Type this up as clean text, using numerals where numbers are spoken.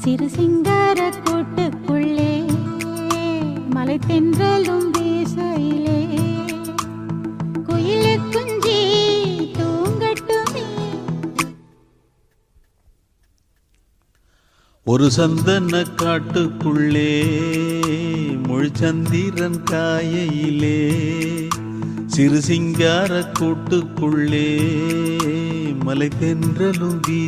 சிறு சிங்கார கூட்டுக்குள்ளே மலை தென்றலும் வீசையிலே குயிலு குஞ்சி தூங்கட்டுமே. ஒரு சந்தன காட்டுக்குள்ளே முழுச்சந்திரன் காயையிலே சிறு சிங்கார கூட்டுக்குள்ளே மலை தென்றலும் வீச